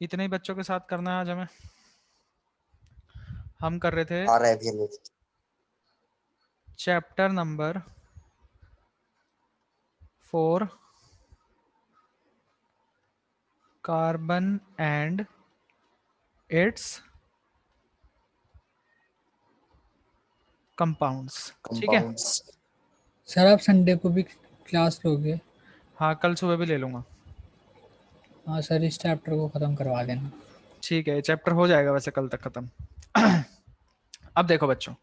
इतने ही बच्चों के साथ करना है आज हमें। हम कर रहे थे आ रहा है अभी। Chapter number 4 carbon and it's compounds. ठीक है, कंपाउंड्स। सर आप संडे को भी क्लास लोगे? हाँ कल सुबह भी ले लूँगा। हाँ सर, इस चैप्टर को ख़त्म करवा देना। ठीक है, चैप्टर हो जाएगा वैसे कल तक खत्म। अब देखो बच्चों,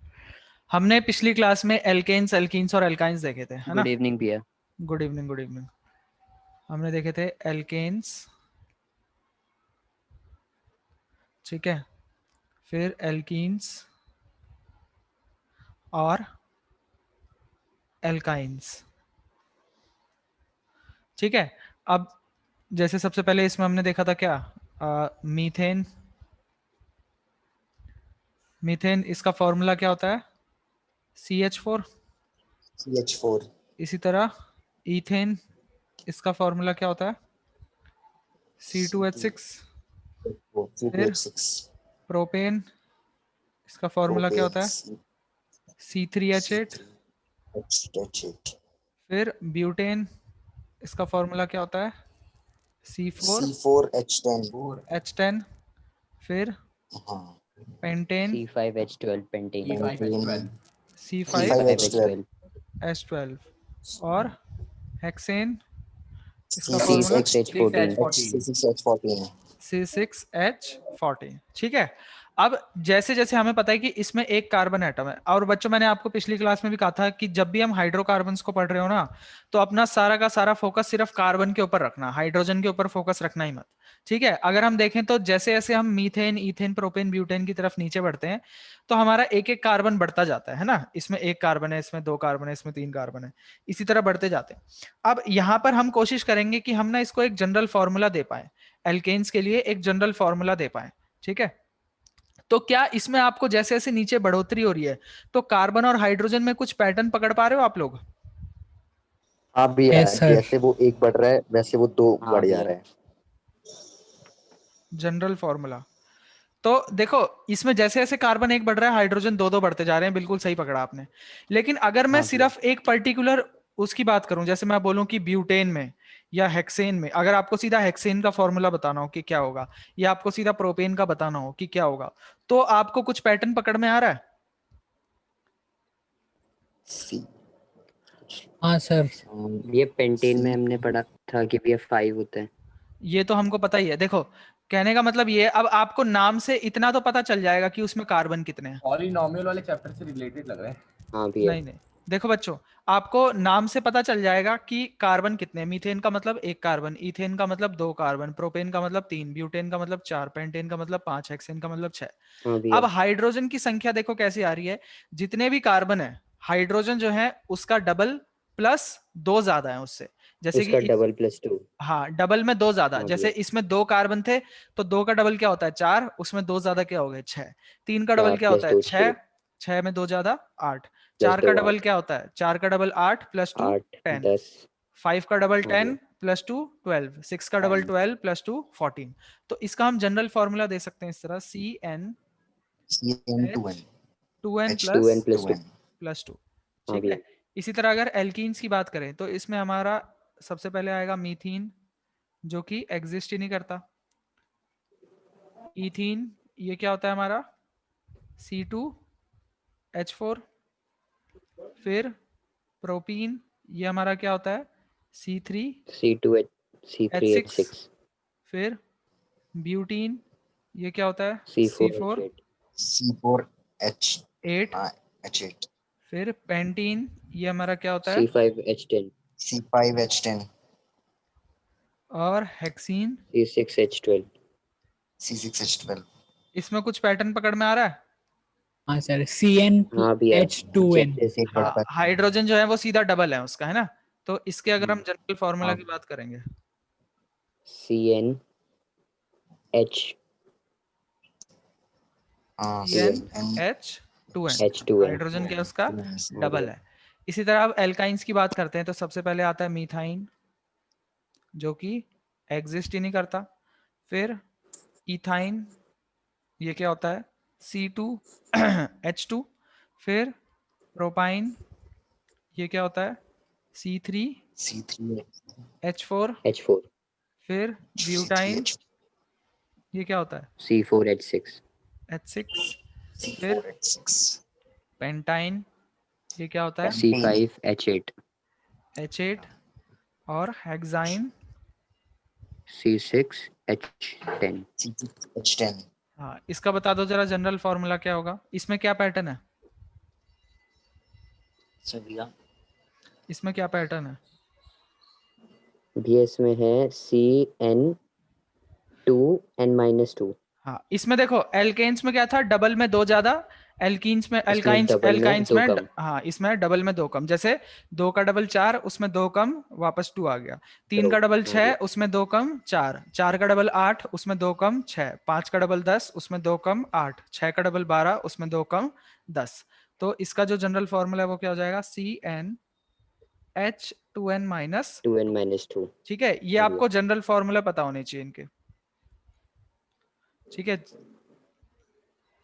हमने पिछली क्लास में एल्केन्स, एल्कीन्स और एल्काइंस देखे थे, है ना? गुड इवनिंग भैया। Good evening, good evening. हमने देखे थे एल्केन्स, ठीक है, फिर एल्कीन्स और एल्काइंस। ठीक है, अब जैसे सबसे पहले इसमें हमने देखा था क्या, मीथेन। मीथेन इसका फॉर्मूला क्या होता है? CH4। CH4। इसी तरह ईथेन, इसका फॉर्मूला क्या होता है? C2H6। फिर C2H6। प्रोपेन, इसका फॉर्मूला क्या होता है? C3H8। C3H8। फिर ब्यूटेन, इसका फॉर्मूला क्या होता है? C4H10। C4H10। फिर हाँ। Pentane, C5H12 pentane. C5H12 C5H12। और हेक्सेन, इसका फॉर्मूला C6H14। C6H14। C6H14। ठीक है, अब जैसे जैसे हमें पता है कि इसमें एक कार्बन एटम है, और बच्चों मैंने आपको पिछली क्लास में भी कहा था कि जब भी हम हाइड्रोकार्बन्स को पढ़ रहे हो ना, तो अपना सारा का सारा फोकस सिर्फ कार्बन के ऊपर रखना, हाइड्रोजन के ऊपर फोकस रखना ही मत। ठीक है, अगर हम देखें तो जैसे जैसे हम मीथेन, ईथेन, प्रोपेन, ब्यूटेन की तरफ नीचे बढ़ते हैं, तो हमारा एक एक कार्बन बढ़ता जाता है ना। इसमें एक कार्बन है, इसमें दो कार्बन है, इसमें तीन कार्बन है, इसी तरह बढ़ते जाते हैं। अब यहां पर हम कोशिश करेंगे कि हम ना इसको एक जनरल फॉर्मूला दे पाए, एल्केन्स के लिए एक जनरल फॉर्मूला दे पाए। ठीक है, तो क्या इसमें आपको जैसे जैसे नीचे बढ़ोतरी हो रही है, तो कार्बन और हाइड्रोजन में कुछ पैटर्न पकड़ पा रहे हो आप लोग? हाँ भैया, Yes, sir. जैसे वो एक बढ़ रहा है वैसे वो दो हाँ बढ़ जा भैया। रहा है। जनरल फॉर्मूला तो देखो, इसमें जैसे जैसे कार्बन एक बढ़ रहा है, हाइड्रोजन दो दो बढ़ते जा रहे हैं, बिल्कुल सही पकड़ा आपने। लेकिन अगर मैं हाँ भैया। सिर्फ एक पर्टिकुलर उसकी बात करूं, जैसे मैं बोलूं कि ब्यूटेन में या हेक्सेन में, अगर आपको सीधा हेक्सेन का फॉर्मूला बताना हो कि क्या होगा, या आपको सीधा प्रोपेन का बताना हो कि क्या होगा, तो आपको कुछ पैटर्न पकड़ में आ रहा है? C। हाँ सर। ये पेंटेन में C। हमने पढ़ा था कि भैया 5 होता है। ये तो हमको पता ही है। देखो, कहने का मतलब ये है, अब आपको नाम से इतना तो पता चल जाएगा कि उसमें कार्बन कितने हैं। पॉलिनॉमियल वाले चैप्टर से रिलेटेड लग रहा है। हाँ भैया। नहीं नहीं, देखो बच्चों, आपको नाम से पता चल जाएगा कि कार्बन कितने हैं। मीथेन का मतलब एक कार्बन, ईथेन का मतलब दो कार्बन, प्रोपेन का मतलब तीन, ब्यूटेन का मतलब चार, पेंटेन का मतलब पांच, हेक्सेन का मतलब छह। हाँ अब भैया। हाइड्रोजन की संख्या देखो कैसी आ रही है, जितने भी कार्बन है, हाइड्रोजन जो है उसका डबल प्लस दो ज्यादा है उससे। जैसे कि उसका डबल +2। हाँ, डबल में दो ज्यादा, हाँ जैसे भैया। इसमें दो कार्बन थे, तो दो का डबल क्या होता है? चार, उसमें दो ज्यादा क्या हो गए? छह। तीन का डबल 4 क्या होता + है? 2 छह। 6 छह में दो ज्यादा आठ। चार का +2 डबल 8। क्या होता है? चार का डबल आठ, प्लस टू 8 10। 10। फाइव का डबल हाँ 10, भैया। Plus two 12। सिक्स का डबल 12, प्लस टू 14। तो इसका हम जनरल फॉर्मूला दे सकते हैं इस तरह, CN2N। CnH 2n plus 2n + 2। Plus two. हाँ ठीक भैया। है, इसी तरह अगर एल्कीन्स की बात करें, तो इसमें हमारा सबसे पहले आएगा मीथीन, जो कि एग्जिस्ट ही नहीं करता। इथीन, ये क्या होता है हमारा? C2H4। फिर प्रोपीन, ये हमारा क्या होता है? C3H6। C3H6। फिर ब्यूटीन, ये क्या होता है? C4H8। C4H। C4H8। हाँ, H8। फिर पेंटीन, ये हमारा क्या होता है? C5H10। C5H10। और हेक्सीन, C6H12। C6H12। इसमें कुछ पैटर्न पकड़ में आ रहा है? हाँ सर, CnH2n। जैसे एक हाँ, बढ़ता है। हाइड्रोजन जो है वो सीधा डबल है उसका, है ना? तो इसके अगर हम जनरल फॉर्मूला हाँ। की बात करेंगे, CnH। हाँ, CnH2n, H2n। हाइड्रोजन क्या है उसका? हाँ डबल भैया। है। इसी तरह अब एल्काइंस की बात करते हैं, तो सबसे पहले आता है मीथाइन, जो कि एग्जिस्ट ही नहीं करता। फिर इथाइन, ये क्या होता है C2 H2, फिर प्रोपाइन, ये क्या होता है C3 C3 H4, H4 फिर ब्यूटाइन, ये क्या होता है C4 H6 H6, C4 H6 pentyne, ये क्या होता है C5 H8 H8, और hexyne, C6 H10 C6 H10 हाँ इसका बता दो जरा जनरल फॉर्मूला क्या होगा, इसमें क्या पैटर्न है, सर भैया इसमें क्या पैटर्न है, भैया इसमें है CN2N-2 हाँ इसमें देखो एल्केन्स में क्या था डबल में दो ज्यादा, एल्कीन्स में इसमें एल्काइंस डबल में एल्काइंस दो में कम हाँ इसमें डबल में दो कम, जैसे 2 का डबल 4 उसमें 2 कम वापस 2 आ गया, 3 का डबल 6 उसमें 2 कम 4, 4 का डबल 8 उसमें 2 कम 6, 5 का डबल 10 उसमें 2 कम 8, 6 का डबल 12 उसमें 2 कम 10। तो इसका जो जनरल फॉर्मूला है वो क्या हो जाएगा CnH2n-, 2N-2 ठीक है, ये हाँ आपको जनरल फॉर्मूला पता होने चाहिए इनके, ठीक है,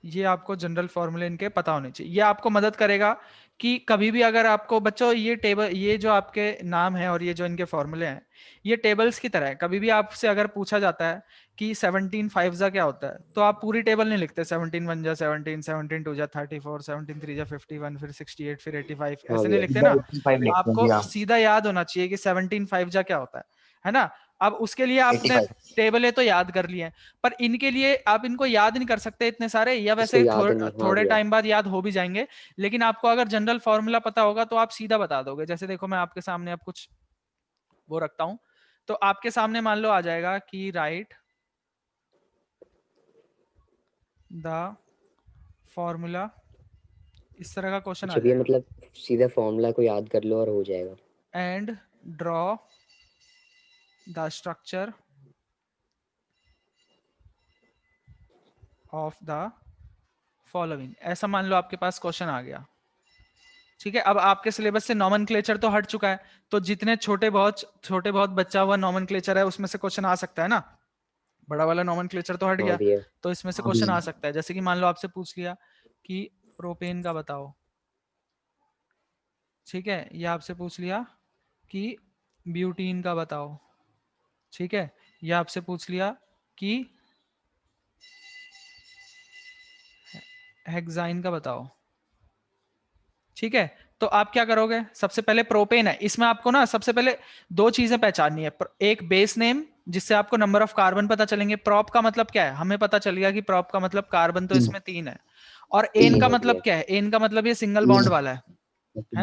ये आपको जनरल फॉर्मूले इनके पता होने चाहिए, ये आपको मदद करेगा कि कभी भी अगर आपको बच्चों ये टेबल, ये जो आपके नाम है और ये जो इनके फॉर्मूले हैं ये टेबल्स की तरह है, कभी भी आपसे अगर पूछा जाता है कि 17 5 क्या होता है तो आप पूरी टेबल नहीं लिखते, 17 1 17, 17 2 34, 17 3 51, फिर 68, फिर 85, हाँ ऐसे नहीं भैया लिखते ना, 85 लिखते हैं आपको भैया सीधा याद होना चाहिए कि 17 5 क्या होता है ना। अब उसके लिए आपने 85 टेबल तो याद कर लिए हैं, पर इनके लिए आप इनको याद नहीं कर सकते इतने सारे, या इसको वैसे याद नहीं हाँ थोड़े भैया टाइम बाद याद हो भी जाएंगे, लेकिन आपको अगर जनरल फॉर्मूला पता होगा तो आप सीधा बता दोगे। जैसे देखो मैं आपके सामने अब कुछ वो रखता हूं, तो आपके सामने मान लो आ जाएगा कि राइट द फॉर्मूला, इस तरह का क्वेश्चन आ अच्छा भैया जाएगा, मतलब सीधा फॉर्मूला को याद कर लो और हो जाएगा and draw the structure of the following, ऐसा मान लो आपके पास क्वेश्चन आ गया, ठीक है। अब आपके सिलेबस से नॉमेनक्लेचर तो हट चुका है, तो जितने छोटे बहुत बच्चा हुआ नॉमेनक्लेचर है उसमें से क्वेश्चन आ सकता है ना, बड़ा वाला नॉमेनक्लेचर तो हट हाँ गया, भैया तो इसमें से हाँ क्वेश्चन भैया आ सकता है, जैसे कि मान लो आपसे पूछ लिया कि प्रोपेन का बताओ, ठीक है, या आपसे पूछ लिया कि ब्यूटीन का बताओ, ठीक है, या आपसे पूछ लिया कि हेक्साइन का बताओ, ठीक है। तो आप क्या करोगे, सबसे पहले प्रोपेन है, इसमें आपको ना सबसे पहले दो चीजें पहचाननी है, एक बेस नेम जिससे आपको नंबर ऑफ कार्बन पता चलेंगे, प्रॉप का मतलब क्या है हमें पता चल गया कि प्रॉप का मतलब कार्बन तो इसमें 3 है, और एन तीन का हाँ मतलब भैया क्या है, एन का मतलब ये सिंगल तीन बॉन्ड वाला है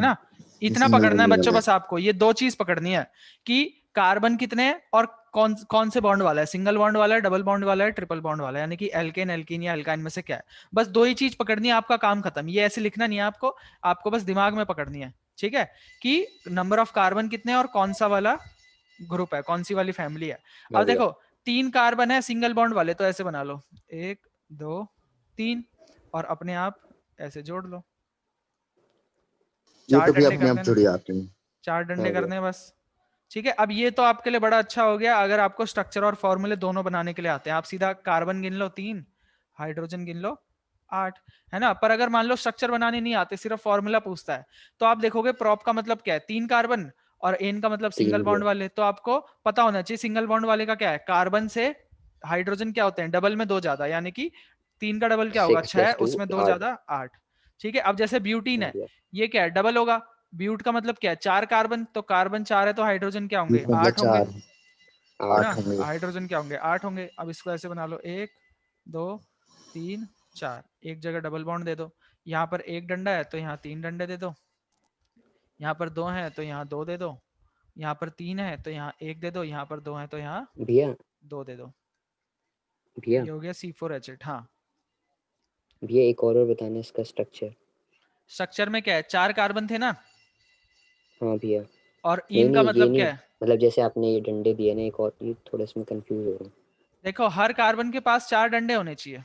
ना, ये इतना सिंगल पकड़ना है बॉन्ड बच्चों, वाला बस आपको ये दो चीज पकड़नी है कि कार्बन कितने हैं और कौन कौन से बॉन्ड वाला है, सिंगल बॉन्ड वाला है, डबल बॉन्ड वाला है, ट्रिपल बॉन्ड वाला है, यानी कि एल्केन एल्कीन या एल्काइन में से क्या है, बस दो ही चीज पकड़नी है, आपका काम खत्म, ये ऐसे लिखना नहीं है आपको, आपको बस दिमाग में पकड़नी है, ठीक है, कि नंबर ऑफ कार्बन कितने हैं और कौन सा वाला ग्रुप है, कौन सी वाली फैमिली है। हाँ अब भैया देखो 3 कार्बन है सिंगल बॉन्ड वाले, तो ऐसे बना लो 1 2 3 और अपने आप ऐसे जोड़ लो, ये 4 तो भी डंडे अपने कर आप देना, जुड़ जाते हैं 4 डंडे हाँ भैया करने हैं बस, ठीक है। अब ये तो आपके लिए बड़ा अच्छा हो गया अगर आपको स्ट्रक्चर और फॉर्मूले दोनों बनाने के लिए आते हैं, आप सीधा कार्बन गिन लो 3, हाइड्रोजन गिन लो 8, है ना। पर अगर मान लो स्ट्रक्चर बनाने नहीं आते, सिर्फ फॉर्मूला पूछता है, तो आप देखोगे प्रॉप का मतलब क्या है 3 कार्बन और एन का मतलब सिंगल 3 बॉन्ड भैया वाले, तो आपको पता होना चाहिए सिंगल बॉन्ड वाले का क्या है, कार्बन से हाइड्रोजन क्या होते हैं डबल में 2 ज्यादा, यानी कि 3 का डबल क्या होगा 6 6, + 2 उसमें 2 8 ज्यादा 8, ठीक है। अब जैसे ब्यूटीन हाँ है, भैया ये क्या है डबल होगा, ब्यूट का मतलब क्या है 4 कार्बन, तो कार्बन 4 है तो हाइड्रोजन क्या होंगे मतलब 8 होंगे, 4 है 8 ना, 8 होंगे हाइड्रोजन क्या होंगे 8 होंगे। अब इसको ऐसे बना लो 1 2 3 4, एक जगह डबल बॉन्ड दे दो, यहाँ पर एक डंडा है तो यहाँ 3 डंडे दे दो, यहाँ पर 2 है तो यहाँ 2 दे दो, यहाँ पर 3 है तो यहाँ 1 दे दो, यहाँ पर 2 है तो यहाँ भैया 2 दे दो, भैया ये हो गया C4H8। हाँ भैया एक और बताना इसका स्ट्रक्चर स्ट्रक्चर में क्या है 4 कार्बन थे ना, हाँ भैया और नहीं इन का नहीं ये मतलब क्या नहीं है, मतलब जैसे आपने ये डंडे दिए ना एक और ये थोड़ा इसमें कंफ्यूज हो रहा हूँ देखो हर कार्बन के पास 4 डंडे होने चाहिए,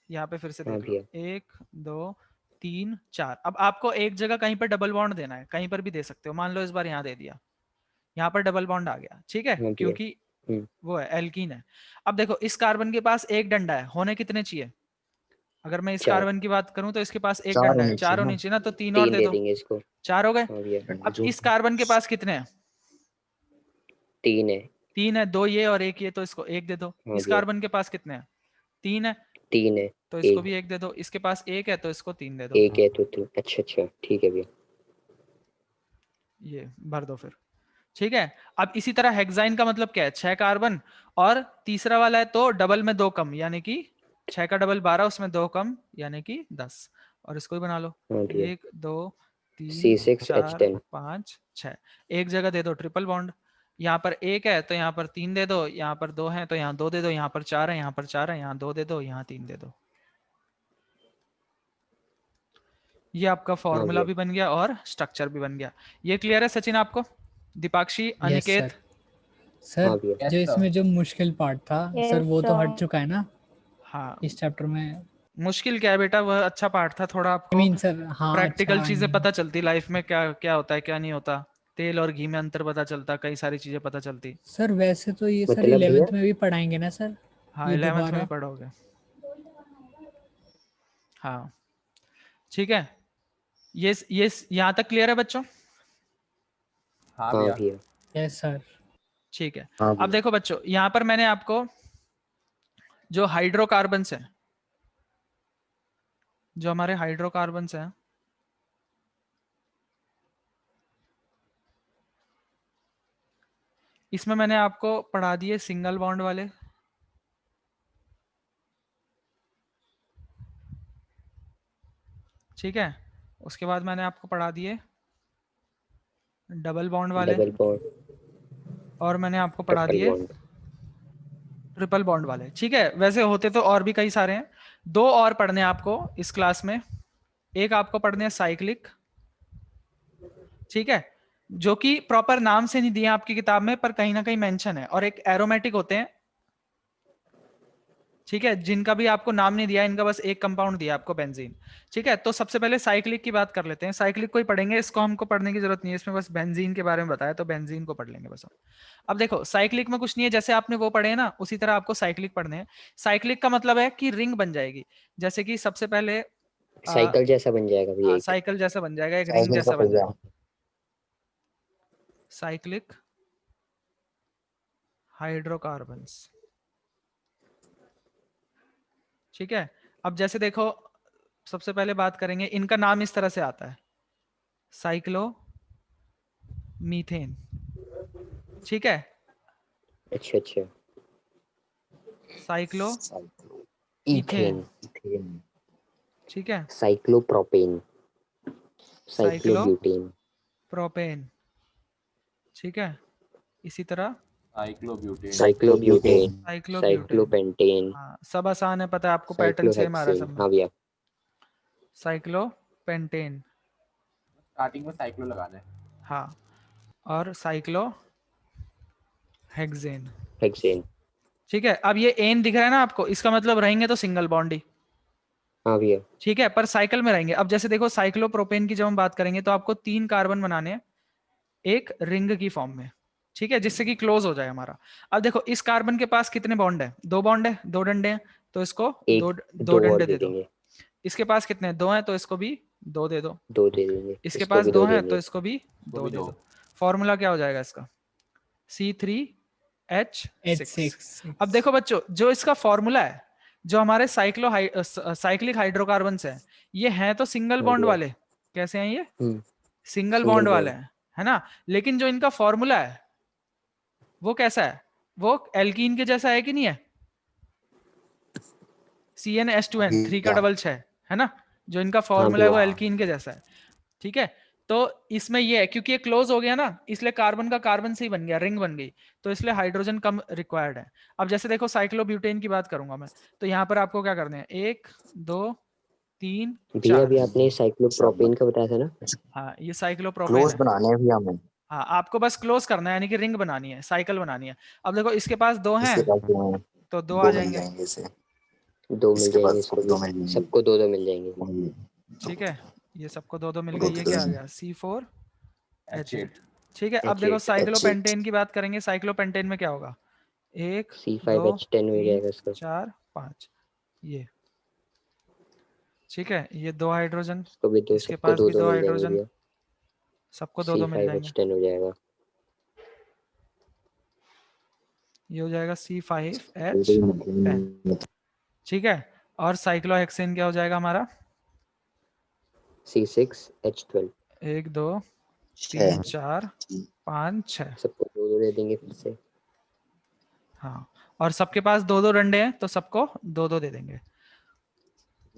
यहाँ पे फिर से हाँ देख लो भैया 1 2 3 4, अब आपको एक जगह कहीं पर डबल बॉन्ड देना है, कहीं पर भी दे सकते हो, मान लो इस बार यहाँ दे दिया, यहाँ पर डबल बॉन्ड आ गया, ठीक है, हाँ भैया क्योंकि वो है एल्कीन है। अब देखो इस कार्बन के पास एक डंडा है, होने कितने चाहिए? अगर मैं इस 4 कार्बन की बात करूं तो इसके पास एक चार डंडा है, होने 4 चाहिए होने ना। चाहिए ना, तो 3 और 3 दे दे दो, देंगे इसको। 4 हो गए। हाँ भैया अब इस कार्बन के पास कितने हैं? 3 है। 3 है, 2 ये और 1 ये, तो इसको 1 दे दो। हाँ इस भैया कार्बन के पास कितने हैं? 3 है, 3 है। तो इसको 1 भी 1 दे दो। इसके पास 1 है तो इसको 3 दे दो। 1 है तो 3। अच्छा अच्छा ठीक है भैया। ये भर दो फिर, ठीक है। अब इसी तरह हेक्साइन का मतलब क्या है? 6 कार्बन, और तीसरा वाला है तो डबल में 2 कम, यानी कि 6 का डबल 12, उसमें 2 कम यानी कि 10। और इसको ही बना लो, हाँ भैया 1 2 3 4 C6H10। 5 6। एक जगह दे दो ट्रिपल बॉन्ड, यहाँ पर 1 है तो यहाँ पर 3 दे दो, यहाँ पर 2 है तो यहाँ 2 दे दो, यहाँ पर 4 है, यहाँ पर 4 है, यहाँ 2 दे दो, यहाँ 3 दे दो। ये आपका हाँ फॉर्मूला भैया भी बन गया और स्ट्रक्चर भी बन गया। ये क्लियर है सचिन आपको? दीपाक्षी, यस अनिकेत? सर। हाँ सर भैया जो इसमें जो मुश्किल पार्ट था सर वो तो हट चुका है ना हाँ, इस चैप्टर में। मुश्किल क्या है बेटा, वह अच्छा पार्ट था, थोड़ा आई आपको मीन सर हाँ अच्छा प्रैक्टिकल आई चीजें मीन पता चलती, लाइफ में क्या क्या होता है क्या नहीं होता, तेल और घी में अंतर पता चलता, कई सारी चीजें पता चलती। सर वैसे तो ये सर मतलब भैया 11th में भी पढ़ाएंगे ना सर हाँ ये 11th में भी दोबारा। पढ़ोगे। हाँ ठीक है, ये यहाँ तक क्लियर है बच्चों? हाँ हाँ भैया। भैया यस सर। ठीक है। हाँ अब भैया। देखो बच्चों, यहाँ पर मैंने आपको जो हाइड्रोकार्बन्स हैं, जो हमारे हाइड्रोकार्बन्स हैं, इसमें मैंने आपको पढ़ा दिए सिंगल बॉन्ड वाले, ठीक है। उसके बाद मैंने आपको पढ़ा दिए डबल बॉन्ड वाले, डबल बॉन्ड और मैंने आपको पढ़ा ट्रिपल दिए बॉन्ड। ट्रिपल बॉन्ड वाले, ठीक है। वैसे होते तो और भी कई सारे हैं, 2 और पढ़ने हैं आपको इस क्लास में। एक आपको पढ़ने हैं साइक्लिक, ठीक है, जो कि प्रॉपर नाम से नहीं दिया आपकी किताब में पर कहीं ना कहीं मेंशन है, और एक एरोमेटिक होते हैं, ठीक है, जिनका भी आपको नाम नहीं दिया, इनका बस एक कंपाउंड दिया आपको, बेंजीन। ठीक है, तो सबसे पहले साइक्लिक की बात कर लेते हैं। साइक्लिक को ही पढ़ेंगे, इसको हमको पढ़ने की जरूरत नहीं है, इसमें बस बेंजीन के बारे में बताया तो बेंजीन को पढ़ लेंगे बस हम। अब देखो साइक्लिक में कुछ नहीं है, जैसे आपने वो पढ़े हैं ना उसी तरह आपको साइक्लिक पढ़ने हैं। साइक्लिक का मतलब है कि रिंग बन जाएगी, जैसे कि सबसे पहले साइकिल जैसा बन जाएगा भैया एक। साइकिल जैसा बन जाएगा, एक रिंग साइकिल का जैसा बन पहिया। जाएगा। साइक्लिक हाइड्रोकार्बन्स, ठीक है। अब जैसे देखो सबसे पहले बात करेंगे, इनका नाम इस तरह से आता है, साइक्लो मीथेन, ठीक है, अच्छा अच्छा साइक्लो इथेन। Ethane, ethane. ठीक है, साइक्लोप्रोपेन साइक्लो साइक्लोब्यूटेन प्रोपेन, ठीक है। इसी तरह साइक्लोब्यूटेन। साइक्लोब्यूटेन साइक्लोब्यूटेन, साइक्लोपेंटेन हाँ सब आसान है, पता है आपको, पैटर्न सेम आ रहा है साइक्लोहेक्सेन। सब में। हाँ भैया साइक्लोपेंटेन, स्टार्टिंग में साइक्लो लगाना है। हाँ, और साइक्लो हेक्सेन, हेक्सेन। ठीक है। अब ये एन दिख रहा है ना आपको, इसका मतलब रहेंगे तो सिंगल बॉन्ड ही, हाँ भैया ठीक है, पर साइकिल में रहेंगे। अब जैसे देखो साइक्लोप्रोपेन की जब हम बात करेंगे तो आपको 3 कार्बन बनाने हैं एक रिंग की फॉर्म में, ठीक है, जिससे कि क्लोज हो जाए हमारा। अब देखो इस कार्बन के पास कितने बॉन्ड है? 2 बॉन्ड है, 2 डंडे हैं, तो इसको एक दो दो और डंडे दे दे दो। देंगे। इसके पास कितने? 2 हैं, तो इसको भी 2 दे दो। 2 दे देंगे इसके इसको पास भी 2 2 हैं तो देंगे। इसको भी वो 2 भी दे दो। दो। फॉर्मूला क्या हो जाएगा इसका? C3H6। H6 अब देखो बच्चों, जो इसका फॉर्मूला है, जो हमारे साइक्लिक हाइड्रोकार्बन्स हैं, ये हैं तो सिंगल हाँ बॉन्ड भैया वाले। कैसे हैं ये? हम्म सिंगल सिंगल बॉन्ड वाले बॉन्ड। हैं, है ना। लेकिन जो इनका फॉर्मूला है वो कैसा है? वो एल्कीन के जैसा है कि नहीं है? CnH2n 3 का भैया। डबल 6, है ना। जो इनका हाँ फॉर्मूला है भैया वो एल्कीन के जैसा है, ठीक है। तो इसमें ये है, क्योंकि ये क्लोज हो गया ना, इसलिए कार्बन का कार्बन से ही बन गया, रिंग बन गई, तो इसलिए हाइड्रोजन कम रिक्वायर्ड है। अब जैसे देखो साइक्लोब्यूटेन की बात करूंगा मैं, तो यहाँ पर आपको क्या करने हैं, 1 2 3 भैया 4। अभी आपने सब साइक्लोप्रोपेन का बताया था ना। हाँ ये साइक्लोप्रोपेन क्लोज है। बनाने हैं भैया हमें। हाँ आपको बस क्लोज करना है, यानी कि रिंग बनानी है, साइकिल बनानी है। अब देखो इसके पास 2 हैं इसके पास दो हैं, तो 2 आ 2 मिल जाएंगे, जाएंगे इसे। 2 मिल इसके जाएंगे पास इसको 2 भी। मिल जाएंगे। सबको 2 मिल जाएंगे। ठीक है। ये सबको 2 मिल गई, दो ये तो क्या आ गया? C4H8, H8। ठीक है। अब देखो H8 साइक्लोपेंटेन की बात करेंगे, साइक्लोपेंटेन में क्या होगा? 1 C5 2 H10 हो 3 जाएगा इसका। 4 5 ये ठीक है, ये 2 हाइड्रोजन, इसको भी दो, इसके सबको पास दो भी दो 2 मिल जाएंगे हाइड्रोजन, भैया। सबको 2 2 मिल C5 जाएंगे। H10 हो जाएगा। ये हो जाएगा C5H10 ठीक है। और साइक्लोहेक्सेन क्या हो जाएगा हमारा? C6 H12। 1 2 3 6 4 5 6 सबको दो दो दे देंगे फिर से। हाँ, और सबके पास 2 2 डंडे हैं तो सबको 2 2 दे देंगे। ये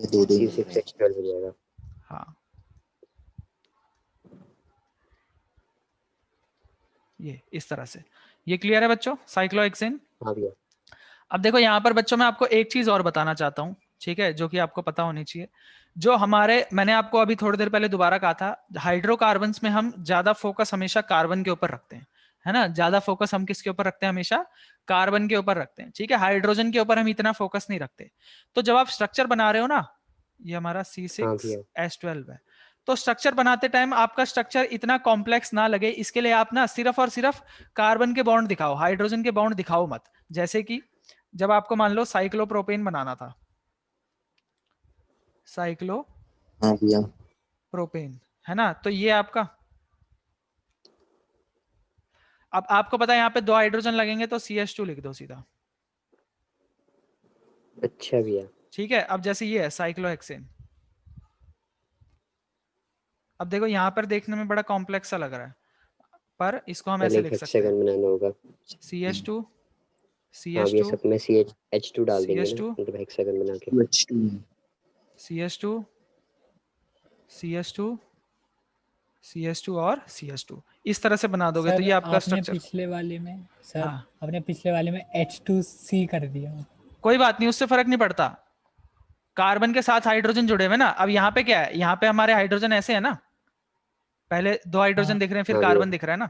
2 2 C6 H12 हो जाएगा। हाँ, ये इस तरह से। ये क्लियर है बच्चों, साइक्लोहेक्सेन? हाँ भैया। अब देखो यहाँ पर बच्चों मैं आपको एक चीज और बताना चाहता हूँ, ठीक है, जो कि आपको पता होनी चाहिए। जो हमारे, मैंने आपको अभी थोड़ी देर पहले दोबारा कहा था, हाइड्रोकार्बन्स में हम ज्यादा फोकस हमेशा कार्बन के ऊपर रखते हैं, है ना, ज्यादा फोकस हम किसके ऊपर रखते हैं? हमेशा कार्बन के ऊपर रखते हैं, ठीक है। हाइड्रोजन के ऊपर हम इतना फोकस नहीं रखते। तो जब आप स्ट्रक्चर बना रहे हो ना, ये हमारा हाँ भैया। C6H12 है, तो स्ट्रक्चर बनाते टाइम आपका स्ट्रक्चर इतना कॉम्प्लेक्स ना लगे, इसके लिए आप ना सिर्फ और सिर्फ कार्बन के बॉन्ड दिखाओ, हाइड्रोजन के बॉन्ड दिखाओ मत। जैसे कि जब आपको मान लो साइक्लोप्रोपेन बनाना था, हाँ भैया। साइक्लोप्रोपेन, है ना, तो ये आपका, अब आपको पता है यहाँ पे 2 हाइड्रोजन लगेंगे तो CH2 लिख दो सीधा, अच्छा भैया। ठीक है। अब जैसे ये है साइक्लोहेक्सेन, अब देखो यहाँ पर देखने में बड़ा कॉम्प्लेक्स सा लग रहा है, पर इसको हम पहले ऐसे एक लिख सकते हैं, हेक्सागन बनाना होगा। CH2 हाँ भैया, CH2 सब में H2 डाल देंगे ना, CH2 मतलब हेक्सागन बना के। H2 CH2 CH2 CH2 और CH2 इस तरह से बना दोगे तो सर ये आपका आपने स्ट्रक्चर। पिछले वाले में सर हाँ, आपने पिछले वाले में H2C कर दिया। कोई बात नहीं, उससे फर्क नहीं पड़ता, कार्बन के साथ हाइड्रोजन जुड़े हुए ना। अब यहाँ पे क्या है, यहाँ पे हमारे हाइड्रोजन ऐसे है ना, पहले 2 हाइड्रोजन हाँ दिख रहे हैं, फिर हाँ भैया। कार्बन दिख रहा है ना।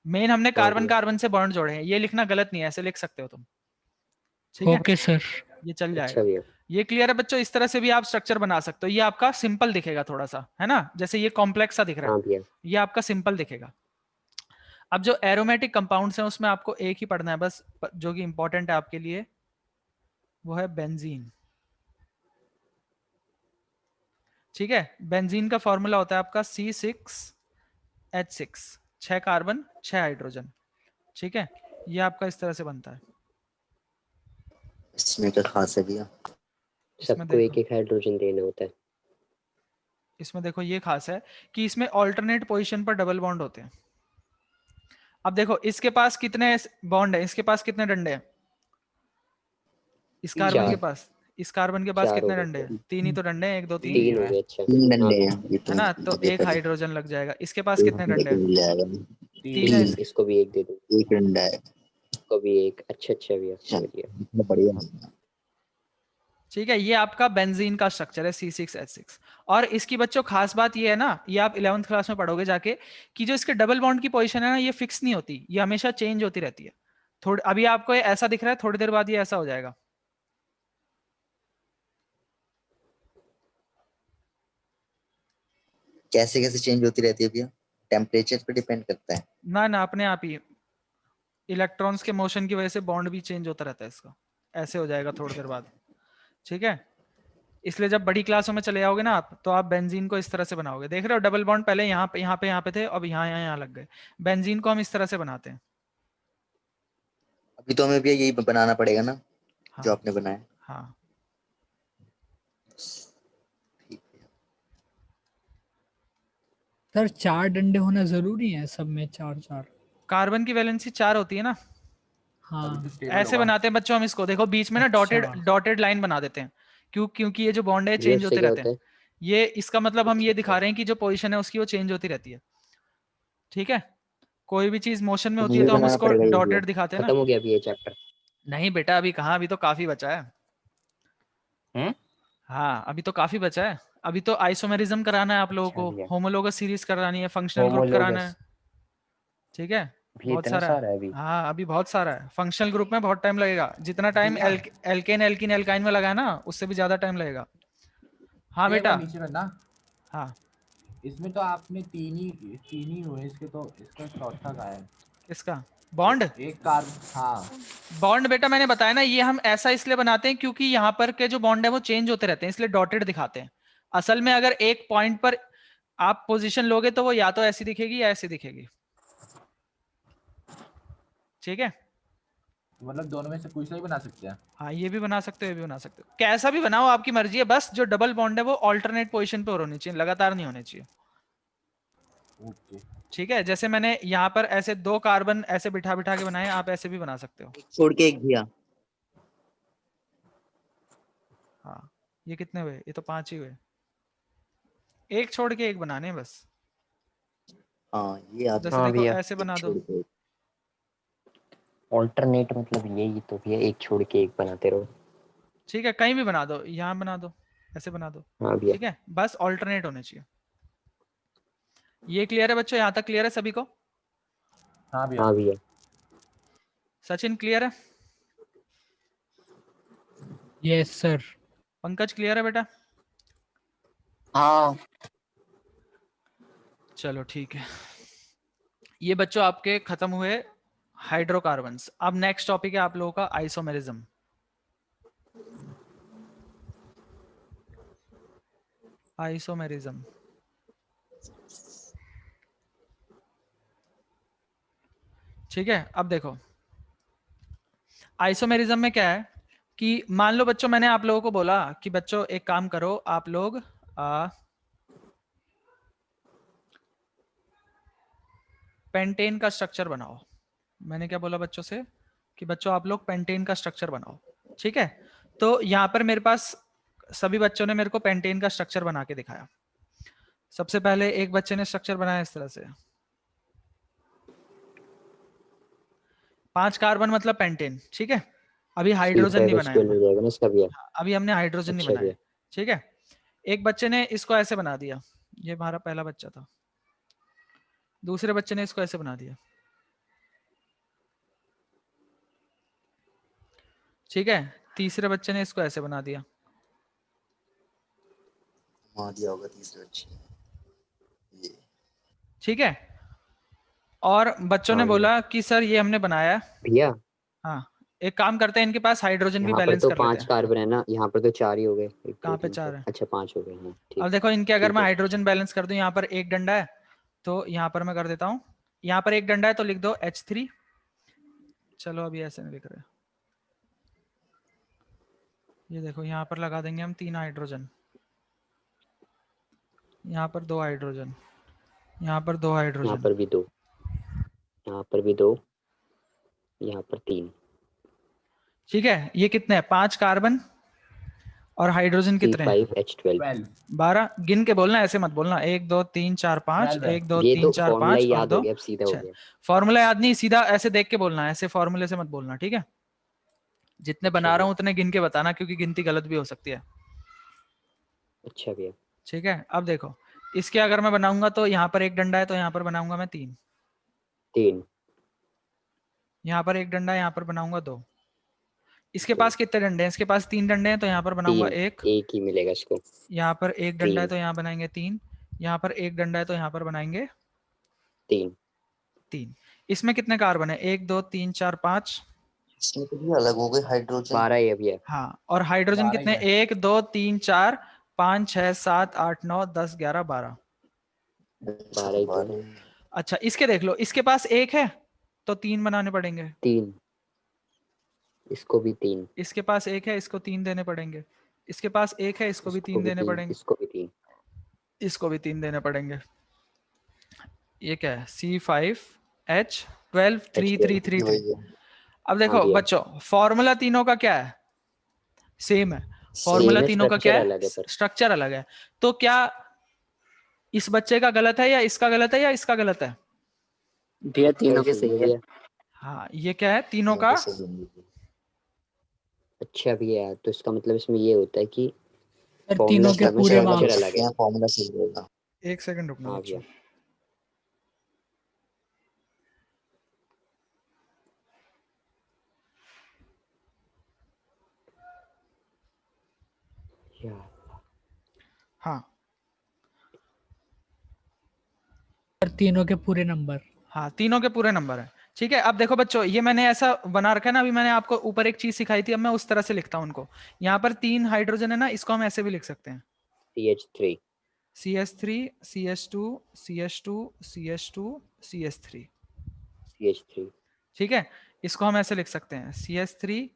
मेन हमने हाँ कार्बन भैया। कार्बन से बॉन्ड जोड़े हैं, ये लिखना गलत नहीं है, ऐसे लिख सकते हो तुम, ठीक है, ओके सर। ये चल अच्छा जाएगा। भैया। ये क्लियर है बच्चों? इस तरह से भी आप स्ट्रक्चर बना सकते हो, ये आपका सिंपल दिखेगा थोड़ा सा, है ना, जैसे ये कॉम्प्लेक्स सा दिख रहा हाँ है, भैया। ये आपका सिंपल दिखेगा। अब जो एरोमेटिक कंपाउंड्स हैं उसमें आपको एक ही पढ़ना है बस, जो कि इंपॉर्टेंट है आपके लिए, वो है बेंजीन, ठीक है। बेंजीन का फॉर्मूला होता है आपका C6H6, 6 कार्बन 6 हाइड्रोजन, ठीक है। ये आपका इस तरह से बनता है। इसमें क्या खास है भैया? इसमें सबको देखो, एक एक हाइड्रोजन देना होता है। इसमें देखो ये खास है कि इसमें ऑल्टरनेट पोजीशन पर डबल बॉन्ड होते हैं। अब देखो इसके पास कितने बॉन्ड है, इसके पास कितने डंडे हैं, इस कार्बन के 4। पास, इस कार्बन के पास 4 हो कितने गए डंडे हैं? भैया। 3 ही तो डंडे हैं, 1 2 3, 3 तीन हो है। गए। अच्छा। 3 हाँ डंडे भैया। हैं ये है तो ना, तो मुझे एक पता हाइड्रोजन लग जाएगा। इसके पास है। कितने डंडे हैं? मिल जाएगा। 3 है इसके, इसको भी एक दे दो। एक डंडा है। इसको भी एक। अच्छा अच्छा भैया, अच्छा, समझ गया। इतना बढ़िया। ठीक है। ये आपका बेंजीन का स्ट्रक्चर है C6H6। और इसकी बच्चों खास बात ये है ना, ये आप 11th क्लास में पढ़ोगे जाके, कि जो इसके डबल बॉन्ड की पोजीशन है ना, ये फिक्स नहीं होती, ये हमेशा चेंज होती रहती है। थोड़ी अभी आपको ये ऐसा दिख रहा है, थोड़ी देर बाद ये ऐसा हो जाएगा। कैसे कैसे चेंज होती रहती है भैया? टेम्परेचर पे डिपेंड करता है। ना ना, अपने आप ही इलेक्ट्रॉन्स के मोशन की वजह से बॉन्ड भी चेंज होता रहता है इसका, ऐसे हो जाएगा थोड़ी देर बाद, ठीक है। इसलिए जब बड़ी क्लासों में चले जाओगे ना आप, तो आप बेंजीन को इस तरह से बनाओगे। देख रहे हो डबल बॉन्ड पहले यहाँ पे यहाँ पे यहाँ पे थे, अब यहाँ यहाँ यहाँ लग गए। बेंजीन को हम इस तरह से बनाते हैं। अभी तो हमें भैया यही बनाना पड़ेगा ना, जो हाँ आपने बनाया। हाँ, ठीक है। सर 4 डंडे होना जरूरी है सब में, 4 4। कार्बन की वैलेंसी 4 होती है ना, हाँ तभी तो स्टेबल ऐसे होगा। बनाते हैं बच्चों हम इसको। देखो बीच में ना डॉटेड अच्छा डॉटेड लाइन बना देते हैं, क्योंकि ये जो बॉन्ड है भैया चेंज उससे होते क्या रहते होता हैं। है? ये इसका मतलब हम ये अच्छा दिखा रहे हैं कि जो पोजीशन है उसकी वो चेंज होती रहती है, ठीक है। कोई भी चीज मोशन में तो होती है मुझे तो हम बनाना उसको पड़ेगा ये भैया। डॉटेड दिखाते हैं ना। खत्म हो गया अभी ये चैप्टर? नहीं बेटा, अभी कहाँ, अभी तो काफी बचा है। हाँ, अभी तो काफी बचा है। अभी तो आइसोमेरिज्म कराना है आप लोगों अच्छा को, भैया। होमोलोगस सीरीज करानी है, फंक्शनल ग्रुप कराना है, होमोलोगस ठीक है। भी बहुत इतना सारा है। सारा है अभी? हाँ, अभी बहुत सारा है। फंक्शनल ग्रुप में बहुत टाइम लगेगा, जितना टाइम भैया एल्केन एल्किन एल्काइन में लगा है ना, उससे भी ज्यादा टाइम लगेगा। हाँ एक बार बेटा। नीचे करना। हाँ, इसमें तो आपने तीन ही हुए, इसके तो इसका चौथा का है। किसका? बॉन्ड, एक कार्बन, हाँ बॉन्ड बेटा मैंने बताया ना, ये हम ऐसा इसलिए बनाते हैं क्योंकि यहाँ पर के जो बॉन्ड है वो चेंज होते रहते हैं, इसलिए डॉटेड दिखाते हैं। असल में अगर एक पॉइंट पर आप पोजीशन लोगे तो वो या तो ऐसी दिखेगी या ऐसी दिखेगी। ठीक है, मतलब दोनों में से कुछ नहीं बना सकते हैं। हाँ ये भी बना सकते हो, ये भी बना सकते हो, कैसा भी बनाओ आपकी मर्जी है, बस जो डबल बॉन्ड है वो ऑल्टरनेट पोजीशन पे होनी चाहिए, लगातार नहीं होने चाहिए। ओके, ठीक है, जैसे मैंने यहाँ पर ऐसे 2 कार्बन ऐसे बिठा बिठा के बनाए, आप ऐसे भी बना सकते हो। एक छोड़ के एक दिया। हाँ, ये कितने हुए? ये तो 5 ही हुए, एक छोड़ के एक बनाने हैं बस। हाँ ये आप जैसे हाँ देखो भैया, ऐसे एक बना दो। छोड़ के एक। ऑल्टरनेट मतलब यही तो भैया, एक छोड़ के एक बनाते रहो। ठीक है, कहीं भी बना दो, यहाँ बना दो, ऐसे बना दो। हाँ भैया। ठीक है, बस ऑल्टरनेट होने चाहिए। ये क्लियर है बच्चों? यहाँ तक क्लियर है सभी को? हाँ भैया। हाँ भैया। सचिन क्लियर है? Yes sir. पंकज क्लियर है बेटा? हाँ चलो ठीक है, ये बच्चों आपके खत्म हुए हाइड्रोकार्बन्स। अब नेक्स्ट टॉपिक है आप लोगों का आइसोमेरिज्म। आइसोमेरिज्म, ठीक है। अब देखो आइसोमेरिज्म में क्या है कि मान लो बच्चों मैंने आप लोगों को बोला कि बच्चों एक काम करो, आप लोग पेंटेन का स्ट्रक्चर बनाओ। मैंने क्या बोला बच्चों से कि बच्चों आप लोग पेंटेन का स्ट्रक्चर बनाओ। ठीक है, तो यहां पर मेरे पास सभी बच्चों ने मेरे को पेंटेन का स्ट्रक्चर बना के दिखाया। सबसे पहले एक बच्चे ने स्ट्रक्चर बनाया इस तरह से, 5 कार्बन मतलब पेंटेन। ठीक है, अभी हाइड्रोजन नहीं बनाया हमने, मिल जाएगा ना इसका भैया? अभी हमने हाइड्रोजन नहीं अच्छा बनाया। भैया। ठीक है, एक बच्चे ने इसको ऐसे बना दिया, ये हमारा पहला बच्चा था। दूसरे बच्चे ने इसको ऐसे बना दिया। ठीक है, तीसरे बच्चे ने इसको ऐसे बना दिया। घुमा दिया होगा तीसरे बच्चे ने। ये ठीक है, और बच्चों ने हाँ भैया। बोला कि सर ये हमने बनाया है। भैया हाँ, एक काम करते हैं, इनके पास हाइड्रोजन भी यहाँ पर बैलेंस तो कर लेते 5 हैं। कार्बन है ना, यहाँ पर तो 4 ही हो गए, 1 2 कहाँ पे 3 4 4, है? अच्छा 5 हो गए। हाँ अब ठीक। देखो इनके अगर ठीक मैं है। हाइड्रोजन बैलेंस कर दूं, यहाँ पर एक डंडा है तो यहाँ पर मैं कर देता हूँ, यहाँ पर एक डंडा है तो लिख दो H3। चलो अभी ऐसे नहीं लिख रहे, ये देखो यहाँ पर लगा देंगे हम 3 हाइड्रोजन, यहाँ पर 2 हाइड्रोजन, यहाँ पर 2 यहाँ हाइड्रोजन। पर भी 2, यहाँ पर भी 2, यहाँ पर 3। ठीक है, ये कितने हैं? 5 कार्बन और हाइड्रोजन कितने हैं? C5H12। 12, 12। गिन के बोलना, ऐसे मत बोलना 1 2 3 4 5, 12 है। 1 2 ये 3 तो 4 फॉर्मूला 5 ही और याद हो 2 गया, अब सीधा हो 6। गया। फॉर्मूला याद नहीं, सीधा ऐसे देख के बोलना है, ऐसे फॉर्मूले से मत बोलना। ठीक है, जितने अच्छा बना रहा भैया। हूं उतने गिन के बताना, क्योंकि गिनती गलत भी हो सकती है। अच्छा भैया। ठीक है, अब देखो इसके अगर मैं बनाऊंगा तो यहाँ पर एक डंडा है तो यहाँ पर बनाऊंगा मैं 3, 3, यहाँ पर एक डंडा है, यहाँ पर बनाऊंगा 2। इसके 2, पास कितने डंडे हैं? इसके पास 3 डंडे हैं तो यहाँ पर बनाऊंगा 3, 1। एक ही मिलेगा इसको। यहाँ पर एक डंडा है 3, तो यहाँ बनाएंगे 3। यहाँ पर एक डंडा है तो यहाँ पर बनाएंगे 3। 3। इसमें कितने कार्बन है? 1 2 3 4 5। इसमें तो भी अलग हो गए हाइड्रोजन। 12 है भैया। हाँ, और हाइड्रोजन 12 ही कितने? है। 1 2 3 4 5 6 7 8 9 10 11 12। 12 ही तो है। अच्छा इसके देख लो, इसके पास 1 है तो 3 बनाने पड़ेंगे। 3, इसको भी 3, इसके पास 1 है, इसको 3 देने पड़ेंगे। इसके पास 1 है, इसको भी इसको 3 भी देने 3, पड़ेंगे। इसको भी 3। इसको भी 3 देने पड़ेंगे। ये क्या है? C5H12 3 3 3 3। वही है। अब हाँ देखो भैया। बच्चों, फॉर्मूला तीनों का क्या है? सेम है। सेम फॉर्मूला है, तीनों का क्या स्ट्रक्चर है? अलग है पर। स्ट्रक्चर अलग है। तो क्या इस बच्चे का गलत है या इसका गलत है या इसका गलत है? भैया तीनों के सही है भैया। हाँ, ये क्या है? तीनों तीनों का। के सही होंगे। अच्छा भैया, तो इसका मतलब इसमें ये होता है कि सर फॉर्मूला तीनों के सब में पूरे स्ट्रक्चर अलग हो स्ट्रक्चर मार्क्स। अलग सकते है। हैं, फॉर्मूला सही रहेगा। 1 सेकंड रुकना हाँ बच्चों। भैया। यार, हाँ सर तीनों के पूरे नंबर। हाँ, तीनों के पूरे नंबर है। ठीक है, अब देखो बच्चों, ये मैंने ऐसा बना रखा है ना, अभी मैंने आपको ऊपर एक चीज सिखाई थी, अब मैं उस तरह से लिखता हूँ उनको। यहाँ पर 3 हाइड्रोजन है ना, इसको हम ऐसे भी लिख सकते हैं, CH3 CH3 CH2 CH2 CH2 CH3। CH3 ठीक है, इसको हम ऐसे लिख सकते हैं, CH3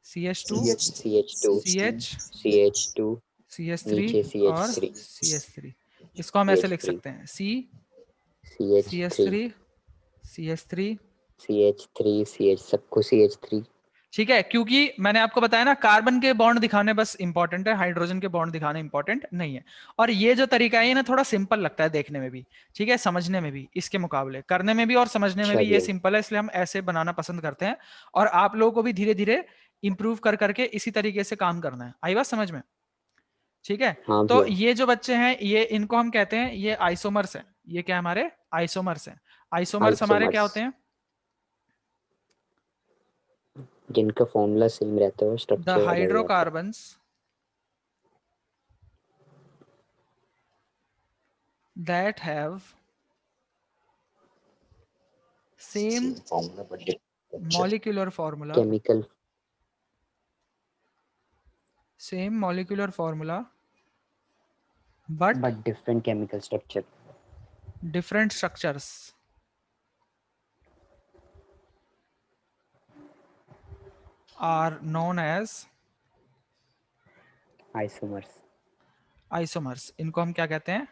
CH2 CH2 CH CH2 CH3 नीचे और CH3 CH3। इसको हम ऐसे लिख CH3 सकते हैं, CH3 CH3 CH3। CH3 CH सबको CH3। ठीक है, क्योंकि मैंने आपको बताया ना, कार्बन के बॉन्ड दिखाने बस इंपॉर्टेंट है, हाइड्रोजन के बॉन्ड दिखाने इंपॉर्टेंट नहीं है। और ये जो तरीका है ये ना थोड़ा सिंपल लगता है देखने में भी, ठीक है, समझने में भी, इसके मुकाबले करने में भी और समझने में अच्छा भी ये भैया, सिंपल है, इसलिए हम ऐसे बनाना पसंद करते हैं। और आप लोगों को भी धीरे धीरे इंप्रूव कर करके इसी तरीके से काम करना है। आई बात समझ में? ठीक है, हाँ तो भैया। ये जो बच्चे हैं, ये इनको हम कहते हैं ये आइसोमर्स हैं। ये क्या हमारे आइसोमर्स हैं। आइसोमर्स हमारे क्या आइसोमर्स होते हैं? जिनका फॉर्मूला सेम रहता है, द स्ट्रक्चर अलग रहता है। Hydrocarbons that have same formula पर different molecular formula, chemical same molecular formula but but different chemical structure. different structures are known as isomers. isomers। इनको हम क्या कहते हैं?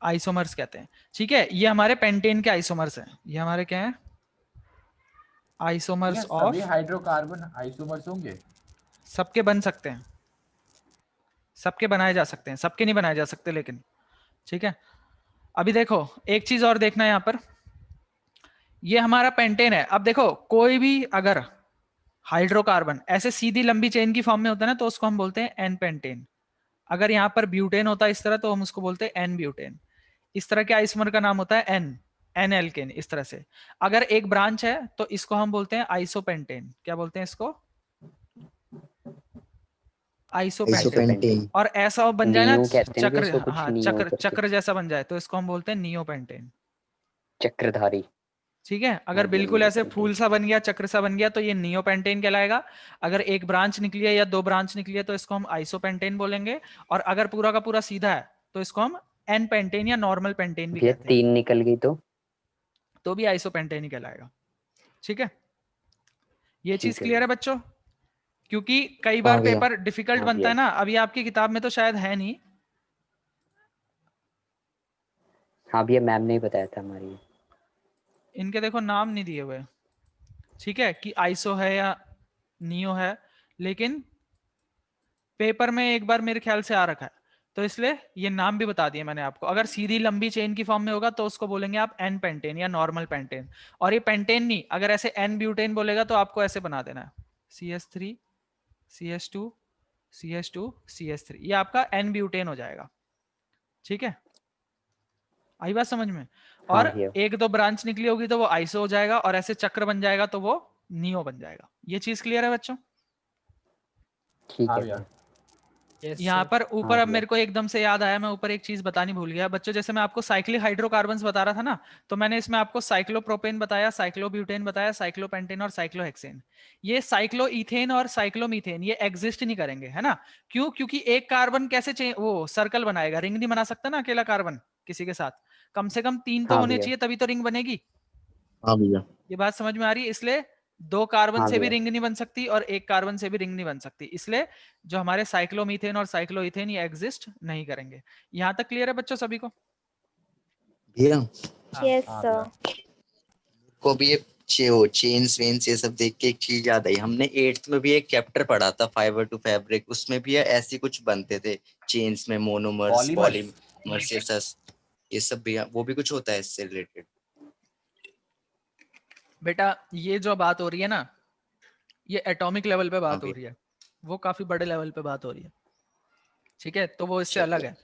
आइसोमर्स कहते हैं। ठीक है, ये हमारे पेंटेन के आइसोमर्स हैं। ये हमारे क्या है? आइसोमर्स सभी ऑफ। हाइड्रोकार्बन आइसोमर्स होंगे? सबके बन सकते हैं, सबके बनाए जा सकते हैं, सबके नहीं बनाए जा सकते लेकिन। ठीक है, अभी देखो एक चीज और देखना है यहाँ पर, ये हमारा पेंटेन है। अब देखो कोई भी अगर हाइड्रोकार्बन ऐसे सीधी लंबी चेन की फॉर्म में होता है ना, तो उसको हम बोलते हैं एन पेंटेन। अगर यहाँ पर ब्यूटेन होता है इस तरह, तो हम उसको बोलते हैं एन ब्यूटेन। इस तरह के आइसोमर का नाम होता है एन, एन एल्केन, इस तरह से। अगर एक ब्रांच है तो इसको हम बोलते हैं आइसोपेंटेन। क्या बोलते हैं इसको? आइसोपेंटेन। आइसोपेंटेन। और ऐसा बन जाए ना नियो कहते हैं ना चक्र, इसको, कुछ हाँ नियो चक्र, करके, चक्र जैसा बन जाए तो इसको हम बोलते हैं नियोपेंटेन। चक्रधारी। ठीक है, हाँ अगर भैया, बिल्कुल नियो ऐसे फूल पेंटेन। सा बन गया, चक्र सा बन गया, तो ये नियोपेंटेन कहलाएगा। अगर एक ब्रांच निकली है या 2 ब्रांच निकली है तो इसको हम आइसोपेंटेन बोलेंगे। और अगर पूरा का पूरा सीधा है तो इसको हम एन पेंटेन या नॉर्मल पेंटेन भी भैया कहते हैं, 3 निकल गई तो भी आइसोपेंटेन ही कहलाएगा। ठीक है, ये चीज ठीक है क्लियर है भैया। बच्चों? क्योंकि कई हाँ बार भैया। पेपर डिफिकल्ट हाँ बनता है भैया। ना, अभी आपकी किताब में तो शायद है नहीं। हाँ भैया, मैम ने ही बताया था हमारी। इनके देखो नाम नहीं दिए हुए, ठीक है, कि आइसो है या नियो है, लेकिन पेपर में एक बार मेरे ख्याल से आ रखा है, तो इसलिए ये नाम भी बता दिए मैंने आपको। अगर सीधी लंबी चेन की फॉर्म में होगा तो उसको बोलेंगे आप एन पेंटेन या नॉर्मल पेंटेन। और ये पेंटेन नहीं, अगर ऐसे एन ब्यूटेन बोलेगा तो आपको ऐसे बना देना है, CH3 CH2 CH2 CH3, ये आपका एन ब्यूटेन हो जाएगा। ठीक है, आई बात समझ में? हाँ और भैया। एक दो ब्रांच निकली होगी तो वो आइसो हो जाएगा, और ऐसे चक्र बन जाएगा तो वो नियो बन जाएगा। ये चीज क्लियर है बच्चों? ठीक हाँ है भैया। भैया। यस यहाँ सर। पर ऊपर हाँ अब भैया। मेरे को एकदम से याद आया, मैं ऊपर एक चीज बतानी भूल गया बच्चों। जैसे मैं आपको साइक्लिक हाइड्रोकार्बन्स बता रहा था ना, तो मैंने इसमें आपको साइक्लोप्रोपेन बताया, साइक्लोब्यूटेन बताया, साइक्लोपेंटेन और साइक्लोहेक्सेन। ये साइक्लोइथेन और साइक्लोमीथेन ये एग्जिस्ट नहीं करेंगे, है ना? क्यों? क्योंकि एक कार्बन कैसे वो सर्कल बनाएगा, रिंग नहीं बना सकता ना अकेला कार्बन किसी के साथ। कम से कम 3 तो हाँ होने भैया। चाहिए तभी तो रिंग बनेगी। हाँ भैया। ये बात समझ में आ रही है? इसलिए 2 कार्बन हाँ से भी भैया। रिंग नहीं बन सकती और एक कार्बन से भी रिंग नहीं बन सकती, इसलिए जो हमारे साइक्लोमीथेन और साइक्लोइथेन ये एग्जिस्ट नहीं करेंगे। यहां तक क्लियर है बच्चों सभी को? भैया हाँ। यस हाँ सर। भैया। को भी ये चेन्स वेन्स ये सब देख के एक चीज याद आई। हमने 8th में भी एक चैप्टर पढ़ा था, फाइबर टू फैब्रिक, उसमें भी ऐसी कुछ बनते थे चेन्स में, मोनोमर्स पॉलीमर्स। पॉलीमर्स, ये सब भी, वो भी कुछ होता है इससे रिलेटेड। बेटा ये जो बात हो रही है ना, ये एटॉमिक लेवल पे हाँ बात हो भैया। रही है, वो काफी बड़े लेवल पे बात हो रही है। ठीक है, तो वो इससे अच्छा अलग भैया। है।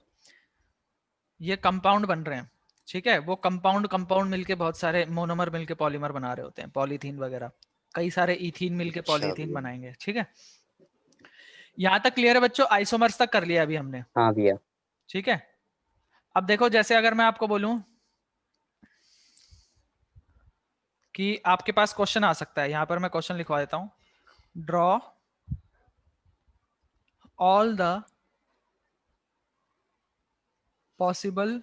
ये कंपाउंड बन रहे हैं, ठीक है, वो कंपाउंड कंपाउंड मिलके बहुत सारे मोनोमर मिलके पॉलीमर बना रहे होते हैं, पॉलीथीन वगैरह, कई सारे इथीन मिलके अच्छा पॉलीथीन भैया। बनाएंगे। ठीक है, यहां तक क्लियर है बच्चों? आइसोमर्स तक कर लिया अभी हमने। हाँ भैया। ठीक है, अब देखो जैसे अगर मैं आपको बोलूं कि आपके पास क्वेश्चन आ सकता है, यहाँ पर मैं क्वेश्चन लिखवा देता हूँ, draw all the possible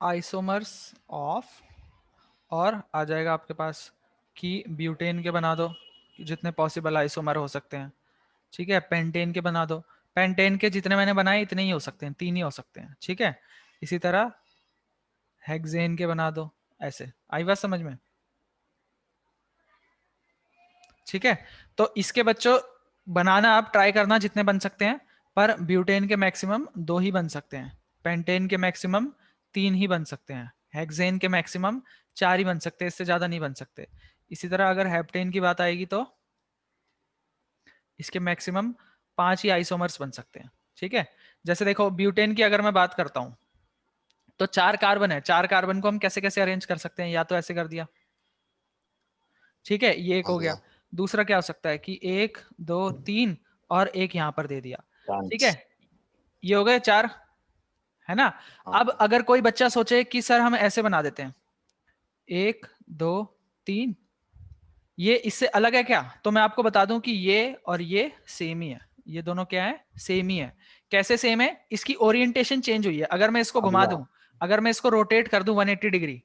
isomers of, और आ जाएगा आपके पास कि ब्यूटेन के बना दो जितने पॉसिबल आइसोमर हो सकते हैं, ठीक है, पेंटेन के बना दो, पेंटेन के जितने मैंने बनाए इतने ही हो सकते हैं, 3 ही हो सकते हैं, ठीक है। इसी तरह हेक्सेन के बना दो, ऐसे। आई बात समझ में? ठीक है, तो इसके बच्चों बनाना आप ट्राई करना जितने बन सकते हैं, पर ब्यूटेन के मैक्सिमम 2 ही बन सकते हैं, पेंटेन के मैक्सिमम 3 ही बन सकते हैं, हेक्सेन के मैक्सिमम 4 ही बन सकते हैं, इससे ज्यादा नहीं बन सकते। इसी तरह अगर हेप्टेन की बात आएगी तो इसके मैक्सिमम 5 ही आइसोमर्स बन सकते हैं, ठीक है। जैसे देखो ब्यूटेन की अगर मैं बात करता हूं तो 4 कार्बन है, 4 कार्बन को हम कैसे कैसे अरेंज कर सकते हैं, या तो ऐसे कर दिया, ठीक है, ये एक हाँ हो गया। भैया, दूसरा क्या हो सकता है कि 1 2 3 और एक यहां पर दे दिया, ठीक है, 5। ये हो गए 4, है ना। हाँ अब अगर कोई बच्चा सोचे कि सर हम ऐसे बना देते हैं 1 2 3, ये इससे अलग है क्या, तो मैं आपको बता दूं कि ये और ये सेम ही है, ये दोनों क्या है, सेम ही है। कैसे सेम है, इसकी ओरिएंटेशन चेंज हुई है। अगर मैं इसको हाँ घुमा भैया, दूं, अगर मैं इसको रोटेट कर दूं 180 डिग्री,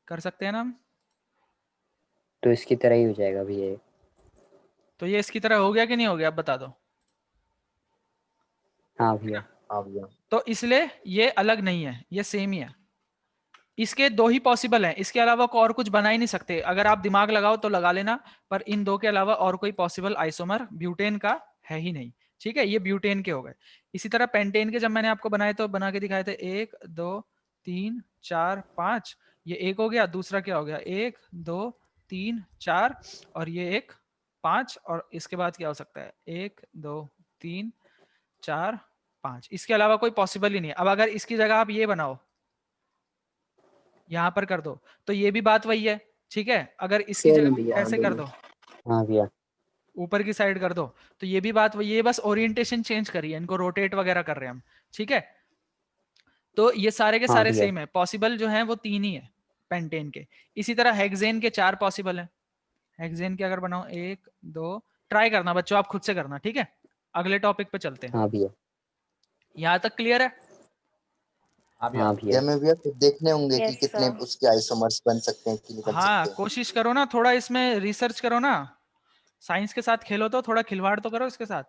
कर सकते हैं ना हम, तो इसकी तरह ही हो जाएगा अभी ये। तो ये इसकी तरह हो गया कि नहीं हो गया, अब बता दो। हाँ भैया। हाँ भैया, तो इसलिए ये अलग नहीं है, ये सेम ही है। इसके 2 ही पॉसिबल हैं, इसके अलावा को और कुछ बना ही नहीं सकते। अगर आप दिमाग लगाओ तो लगा लेना, पर इन 2 के अलावा और कोई पॉसिबल आइसोमर ब्यूटेन का है ही नहीं, ठीक है। ये ब्यूटेन के हो गए। इसी तरह पेंटेन के जब मैंने आपको बनाए तो बना के दिखाए थे 1 2 3 4 5, ये एक हो गया, दूसरा क्या हो गया 1 2 3 4, और ये एक 5, और इसके बाद क्या हो सकता है 1 2 3 4 5, इसके अलावा कोई पॉसिबल ही नहीं है। अब अगर इसकी जगह आप ये बनाओ, यहां पर कर दो, तो ये भी बात वही है, ठीक है। अगर इसकी सेम जगह है आप भैया, हाँ ऐसे कर दोनों। दो, हाँ भैया। ऊपर की साइड कर दो, तो ये भी बात वही, ये बस ओरिएंटेशन चेंज करी है, इनको रोटेट वगैरह कर रहे हैं हम, ठीक है। तो ये सारे के हाँ सारे भैया। सेम है, पॉसिबल जो है वो 3 ही है पेंटेन के। इसी तरह हेक्सेन के 4 पॉसिबल है। हेक्सेन के अगर बनाओ 1 2, ट्राई करना बच्चों, आप खुद से करना, ठीक है। अगले टॉपिक पे चलते हैं, हाँ भैया। यहां तक क्लियर है? हाँ भैया। हाँ या भैया। में भैया फिर देखने होंगे कि यस कितने सर। उसके आइसोमर्स बन सकते हैं कि निकल हाँ सकते हैं। कोशिश करो ना, थोड़ा इसमें रिसर्च करो ना, साइंस के साथ खेलो तो थोड़ा खिलवाड़ तो करो इसके साथ।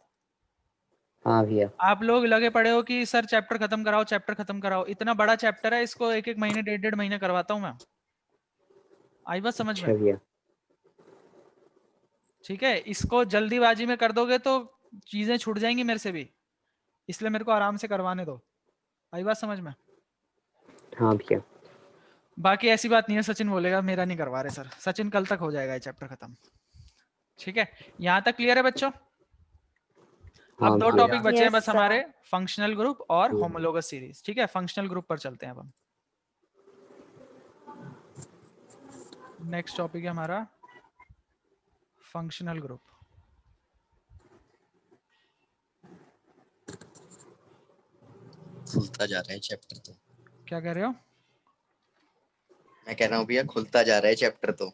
हाँ भैया। आप लोग लगे पड़े हो कि सर चैप्टर खत्म कराओ, चैप्टर खत्म कराओ, इतना बड़ा चैप्टर है, इसको 1 1 महीने 1 1 महीने करवाता हूं मैं। आई बात समझ में? अच्छा भैया। ठीक है, इसको जल्दीबाजी में कर दोगे तो चीजें छूट जाएंगी मेरे से भी, इसलिए मेरे को आराम से करवाने दो। आई बात समझ में? हाँ भैया। बाकी ऐसी बात नहीं है सचिन बोलेगा मेरा नहीं करवा रहे सर, सचिन कल तक हो जाएगा ये चैप्टर खत्म, ठीक है। यहां तक क्लियर है बच्चों? अब हाँ 2 भैया। टॉपिक बचे हैं यस बस सर। हमारे, फंक्शनल ग्रुप और होमोलोगस सीरीज, ठीक है। फंक्शनल ग्रुप पर चलते हैं अब हम। नेक्स्ट टॉपिक है हमारा फंक्शनल ग्रुप। खुलता जा रहा है चैप्टर तो। क्या कह रहे हो? मैं कह रहा हूँ भैया खुलता जा रहा है चैप्टर तो।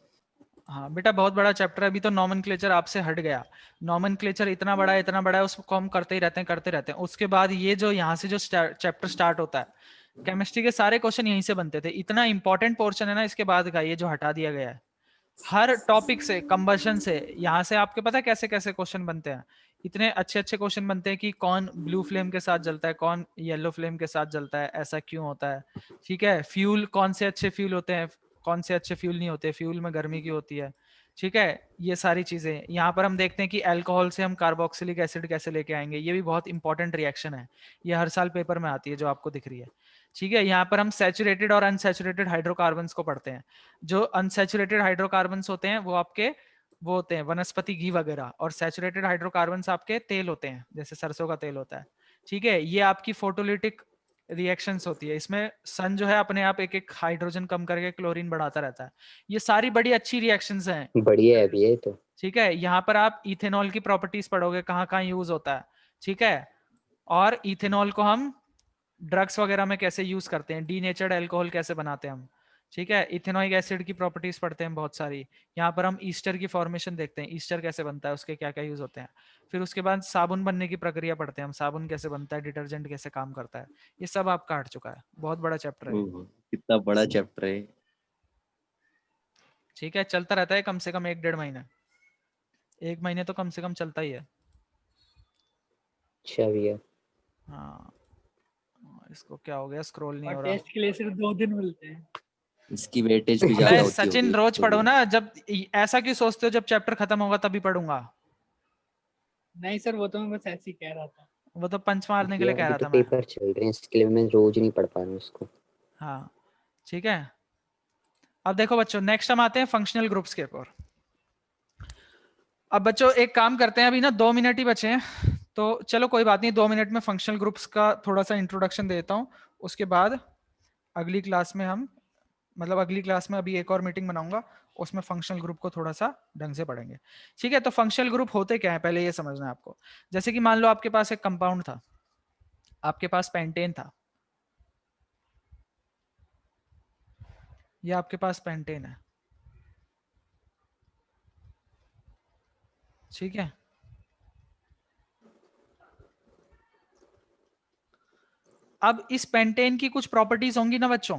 हाँ बेटा बहुत बड़ा चैप्टर है, अभी तो नॉमेनक्लेचर आपसे हट गया। नॉमेनक्लेचर इतना बड़ा है, उसको हम करते ही रहते हैं करते रहते हैं। उसके बाद ये जो यहाँ से जो चैप्टर स्टार्ट होता है, केमिस्ट्री के सारे क्वेश्चन यहीं से बनते थे, इतना इंपॉर्टेंट पोर्शन है ना इसके बाद का, ये जो हटा दिया गया है। हर टॉपिक से, कंबशन से, यहाँ से आपके पता है कैसे कैसे क्वेश्चन बनते हैं। इतने अच्छे अच्छे क्वेश्चन बनते हैं कि कौन ब्लू फ्लेम के साथ जलता है, कौन येलो फ्लेम के साथ जलता है, ऐसा क्यों होता है, ठीक है। फ्यूल कौन से अच्छे फ्यूल होते हैं, कौन से अच्छे फ्यूल नहीं होते, फ्यूल में गर्मी की होती है, ठीक है। ये सारी चीजें यहाँ पर हम देखते हैं कि अल्कोहल से हम कार्बोक्सिलिक एसिड कैसे लेके आएंगे, ये भी बहुत इंपॉर्टेंट रिएक्शन है, ये हर साल पेपर में आती है जो आपको दिख रही है, ठीक है। यहाँ पर हम सैचुरेटेड और अनसैचुरेटेड हाइड्रोकार्बन्स को पढ़ते हैं। जो अनसैचुरेटेड हाइड्रोकार्बन्स होते हैं वो आपके वो होते हैं वनस्पति घी वगैरह, और सैचुरेटेड हाइड्रोकार्बन्स आपके तेल होते हैं, जैसे सरसों का तेल होता है, ठीक है। ये आपकी फोटोलिटिक रिएक्शंस होती है, इसमें सन जो है अपने आप एक एक हाइड्रोजन कम करके क्लोरीन बढ़ाता रहता है। ये सारी बड़ी अच्छी रिएक्शंस हैं, बढ़िया है भैया ये तो। ठीक है। यहाँ पर आप इथेनॉल की प्रॉपर्टीज पढ़ोगे, कहाँ कहाँ यूज होता है, ठीक है। और इथेनॉल को हम ड्रग्स वगैरह में कैसे यूज करते हैं, डीनेचर्ड अल्कोहल कैसे बनाते हैं हम, ठीक है, इथेनॉइक एसिड की प्रॉपर्टीज पढ़ते हैं बहुत सारी। यहाँ पर हम ईस्टर की फॉर्मेशन देखते हैं, ईस्टर कैसे बनता है, उसके क्या क्या यूज होते हैं। फिर उसके बाद साबुन बनने की प्रक्रिया पढ़ते हैं हम, साबुन कैसे बनता है, डिटर्जेंट कैसे काम करता है, ये सब आपका हट चुका है। बहुत बड़ा चैप्टर है, कितना बड़ा चैप्टर है। ठीक है, चलता रहता है कम से कम 1-1.5 महीने, 1 महीने तो कम से कम चलता ही है। अच्छा भैया। हाँ, इसको क्या हो गया, स्क्रॉल नहीं और हो रहा। टेस्ट के लिए सिर्फ 2 दिन मिलते हैं। इसकी वेटेज भी ज्यादा अबे होती सचिन, होगी रोज तो पढ़ो भी। ना, जब ऐसा क्यों सोचते हो जब चैप्टर खत्म होगा तभी पढ़ूंगा। नहीं सर, वो तो मैं बस ऐसे ही कह रहा था। वो तो पंच मारने के लिए भैया कह अभी रहा तो था मैं। पेपर चल रहे हैं, इसके लिए मैं रोज नहीं पढ़ पा रहा हूँ उसको। हाँ ठीक है, अब देखो बच्चों, नेक्स्ट हम आते हैं फंक्शनल ग्रुप्स के ऊपर। अब बच्चों एक काम करते हैं, अभी ना 2 मिनट ही बचे हैं, तो चलो कोई बात नहीं, 2 मिनट में फंक्शनल ग्रुप्स का थोड़ा सा इंट्रोडक्शन दे देता हूँ। उसके बाद अगली क्लास में हम, मतलब अगली क्लास में अभी एक और मीटिंग बनाऊंगा, उसमें फंक्शनल ग्रुप को थोड़ा सा ढंग से पढ़ेंगे। ठीक है, तो फंक्शनल ग्रुप होते क्या है पहले ये समझना है आपको। जैसे कि मान लो आपके पास एक कंपाउंड था, आपके पास पेंटेन था, ये आपके पास पेंटेन है, ठीक है। अब इस पेंटेन की कुछ प्रॉपर्टीज होंगी ना बच्चों,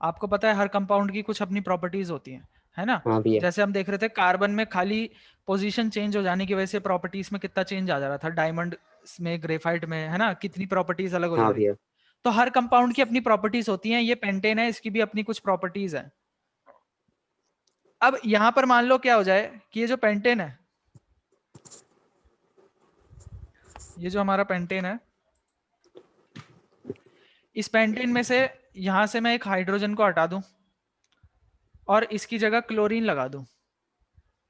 आपको पता है हर कंपाउंड की कुछ अपनी प्रॉपर्टीज होती हैं, है ना। हाँ भैया। जैसे हम देख रहे थे कार्बन में खाली पोजीशन चेंज हो जाने की वजह से प्रॉपर्टीज में कितना चेंज आ जा रहा था, डायमंड में, ग्रेफाइट में, है ना, कितनी प्रॉपर्टीज अलग हो जा हाँ रही थी। भैया। तो हर कंपाउंड की अपनी प्रॉपर्टीज होती हैं, ये पेंटेन है, इसकी भी अपनी कुछ प्रॉपर्टीज है। अब यहां पर मान लो क्या हो जाए कि ये जो पेंटेन है, ये जो हमारा पेंटेन है, इस पेंटेन में से यहां से मैं एक हाइड्रोजन को हटा दूं और इसकी जगह क्लोरीन लगा दूं।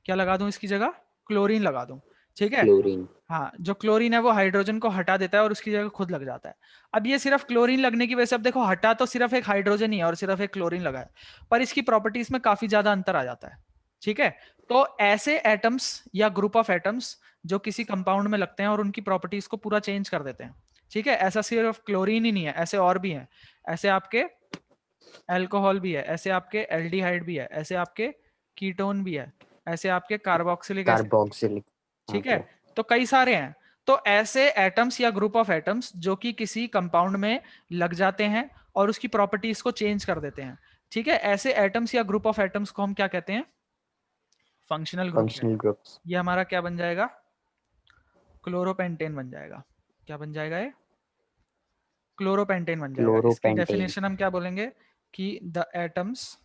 क्या लगा दूं इसकी जगह, क्लोरीन लगा दूं, ठीक है। क्लोरीन। हाँ, जो क्लोरीन है वो हाइड्रोजन को हटा देता है और उसकी जगह खुद लग जाता है। अब ये सिर्फ क्लोरीन लगने की वजह से, अब देखो हटा तो सिर्फ एक हाइड्रोजन ही है और सिर्फ एक क्लोरीन लगा है, पर इसकी प्रॉपर्टीज में काफी ज्यादा अंतर आ जाता है, ठीक है। तो ऐसे एटम्स या ग्रुप ऑफ एटम्स जो किसी कंपाउंड में लगते हैं और उनकी प्रॉपर्टीज को पूरा चेंज कर देते हैं, ठीक है। ऐसा सिर्फ क्लोरीन ही नहीं है, ऐसे और भी हैं, ऐसे आपके अल्कोहल भी है, ऐसे आपके एल्डिहाइड भी है, ऐसे आपके कीटोन भी है, ऐसे आपके कार्बोक्सिलिक एसिड, कार्बोक्सिलिक। हाँ ठीक है। भैया। तो कई सारे हैं। तो ऐसे एटम्स या ग्रुप ऑफ एटम्स जो कि किसी कंपाउंड में लग जाते हैं और उसकी प्रॉपर्टीज को चेंज कर देते हैं, ठीक है, ऐसे एटम्स या ग्रुप ऑफ एटम्स को हम क्या कहते हैं, फंक्शनल ग्रुप कहते फंक्शनल हैं। ग्रुप्स। ये हमारा क्या बन जाएगा, क्लोरोपेंटेन बन जाएगा। क्या बन जाएगा ये, क्लोरोपेंटेन बन जाएगा। इसकी क्लोरोपेंटेन। डेफिनेशन हम क्या बोलेंगे कि द एटम्स